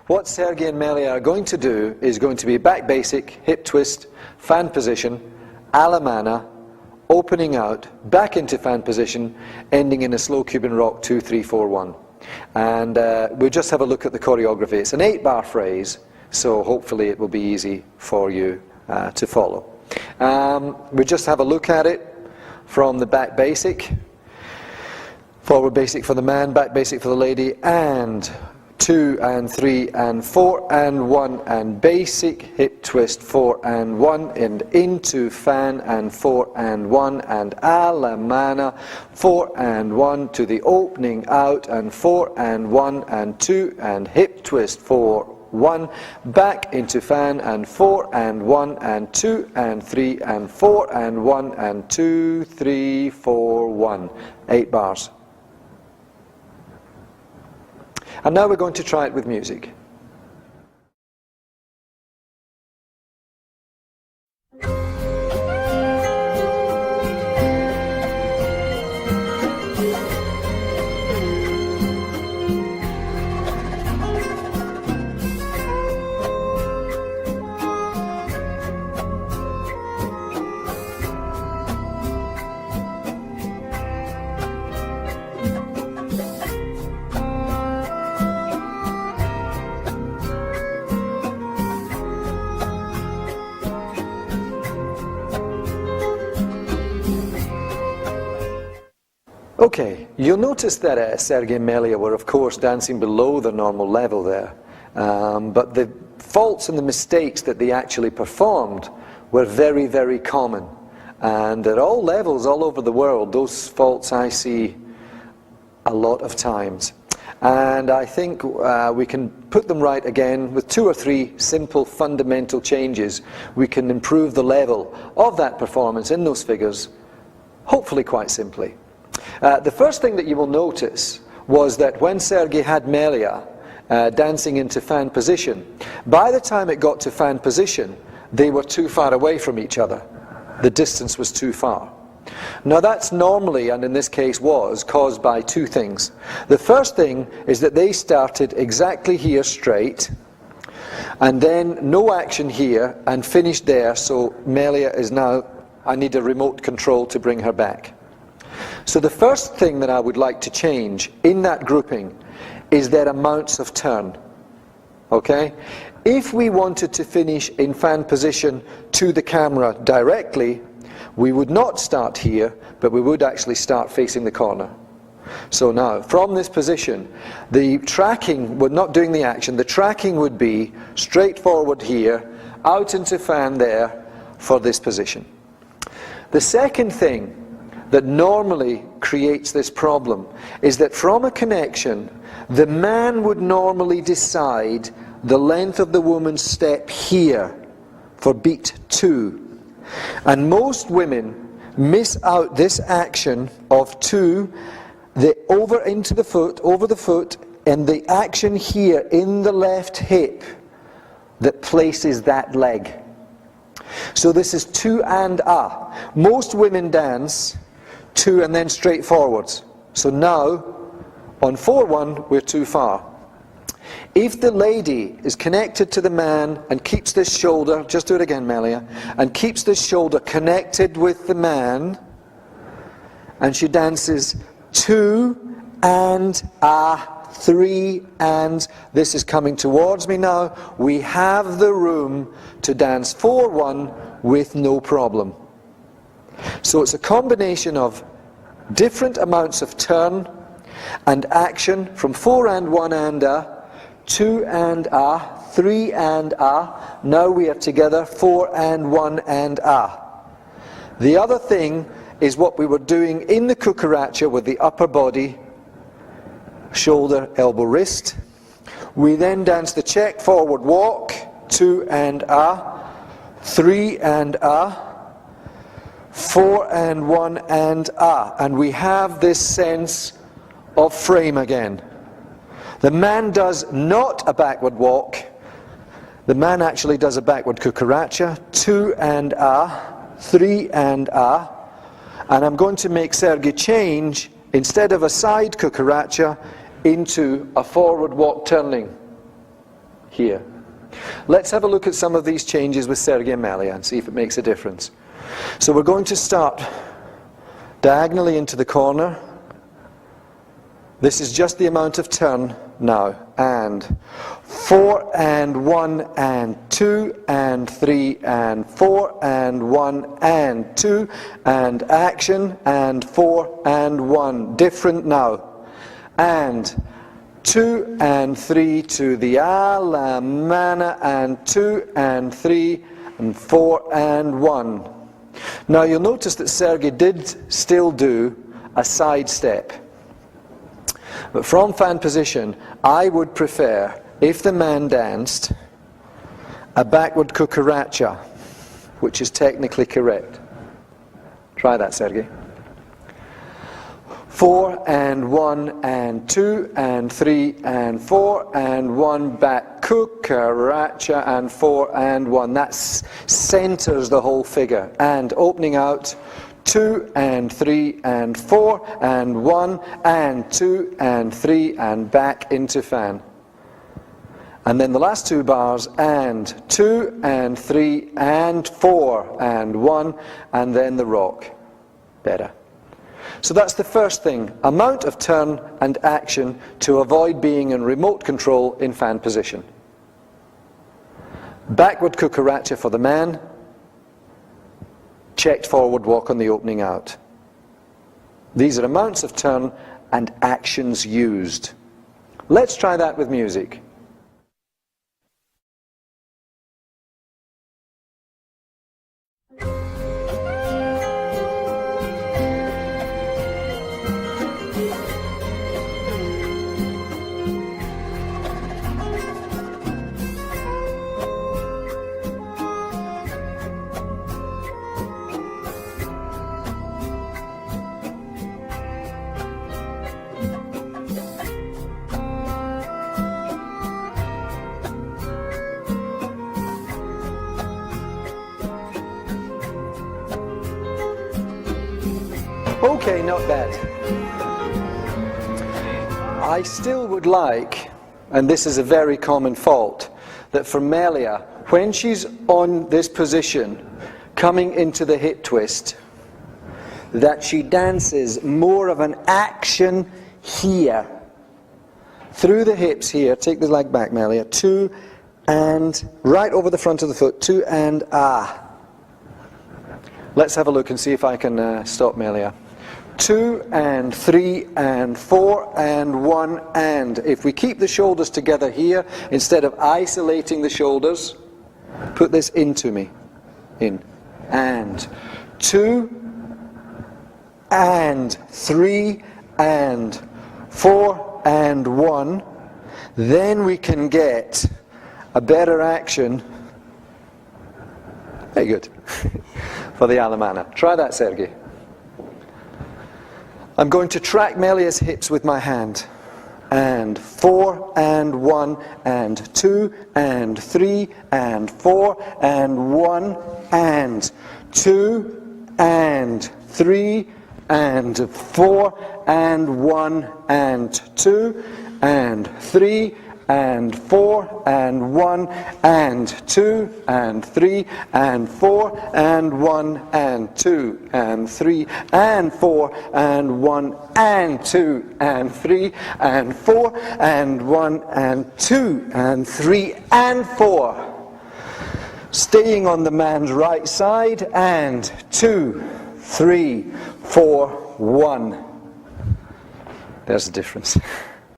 What Sergey and Melia are going to do is going to be back basic, hip twist, fan position, Alemana, opening out, back into fan position, ending in a slow Cuban rock 2, 3, 4, 1. And we'll just have a look at the choreography. It's an 8-bar phrase, so hopefully it will be easy for you to follow. We'll just have a look at it from the back basic. Forward basic for the man, back basic for the lady, and 2 and 3 and 4 and 1 and basic, hip twist 4 and 1 and into fan and 4 and 1 and Alemana 4 and 1 to the opening out and 4 and 1 and 2 and hip twist 4, 1 back into fan and 4 and 1 and 2 and 3 and 4 and 1 and 2, 3, 4, 1. 8 bars. And now we're going to try it with music. Okay, you'll notice that Sergey and Melia were of course dancing below the normal level there, but the faults and the mistakes that they actually performed were very, very common. And at all levels all over the world, those faults I see a lot of times. And I think we can put them right again with 2 or 3 simple fundamental changes. We can improve the level of that performance in those figures, hopefully quite simply. The first thing that you will notice was that when Sergey had Melia dancing into fan position, by the time it got to fan position, they were too far away from each other. The distance was too far. Now that's normally, and in this case was, caused by 2 things. The first thing is that they started exactly here straight, and then no action here, and finished there, so Melia is now, I need a remote control to bring her back. So the first thing that I would like to change in that grouping is their amounts of turn. Okay? If we wanted to finish in fan position to the camera directly, we would not start here, but we would actually start facing the corner. So now, from this position, the tracking, we're not doing the action, the tracking would be straight forward here, out into fan there for this position. The second thing that normally creates this problem is that from a connection, the man would normally decide the length of the woman's step here for beat 2. And most women miss out this action of 2, the over into the foot, over the foot, and the action here in the left hip that places that leg. So this is 2 and a. Most women dance 2 and then straight forwards. So now, on 4-1, we're too far. If the lady is connected to the man and keeps this shoulder, just do it again, Melia, and keeps this shoulder connected with the man, and she dances 2 and a, 3 and, this is coming towards me now, we have the room to dance 4-1 with no problem. So it's a combination of different amounts of turn and action from 4 and 1 and a, 2 and a, 3 and a, now we are together 4 and 1 and a. The other thing is what we were doing in the cucaracha with the upper body, shoulder, elbow, wrist. We then dance the check forward walk, 2 and a, 3 and a, 4 and 1 and a, and we have this sense of frame again. The man does not a backward walk, the man actually does a backward cucaracha, 2 and a, 3 and a, and I'm going to make Sergey change, instead of a side cucaracha, into a forward walk turning here. Let's have a look at some of these changes with Sergey and Melia and see if it makes a difference. So we're going to start diagonally into the corner. This is just the amount of turn now. And 4 and 1 and 2 and 3 and 4 and 1 and 2 and action and 4 and 1. Different now. And 2 and 3 to the Alemana and 2 and 3 and 4 and 1. Now you'll notice that Sergey did still do a side step. But from fan position, I would prefer, if the man danced, a backward cucaracha, which is technically correct. Try that, Sergey. 4 and 1 and 2 and 3 and 4 and 1 back cucaracha and 4 and 1. That centers the whole figure. And opening out 2 and 3 and 4 and 1 and 2 and 3 and back into fan. And then the last 2 bars and 2 and 3 and 4 and 1 and then the rock. Better. So that's the first thing, amount of turn and action to avoid being in remote control in fan position. Backward cucaracha for the man, checked forward walk on the opening out. These are amounts of turn and actions used. Let's try that with music. Okay, not bad. I still would like, and this is a very common fault, that for Melia, when she's on this position, coming into the hip twist, that she dances more of an action here. Through the hips here, take the leg back, Melia, 2 and right over the front of the foot, 2 and ah. Let's have a look and see if I can stop Melia. 2 and 3 and 4 and 1 and. If we keep the shoulders together here, instead of isolating the shoulders, put this into me. In. And. 2 and 3 and 4 and 1. Then we can get a better action. Very good. For the Alemana. Try that, Sergey. I'm going to track Melia's hips with my hand. And 4 and 1 and 2 and 3 and 4 and 1 and 2 and 3 and 4 and 1 and 2 and 3 and 4 and 1 and 2 and 3 and 4 and 1 and 2 and 3 and 4 and 1 and 2 and 3 and 4 and 1 and 2 and 3 and 4. Staying on the man's right side and 2, 3, 4, 1. There's a difference.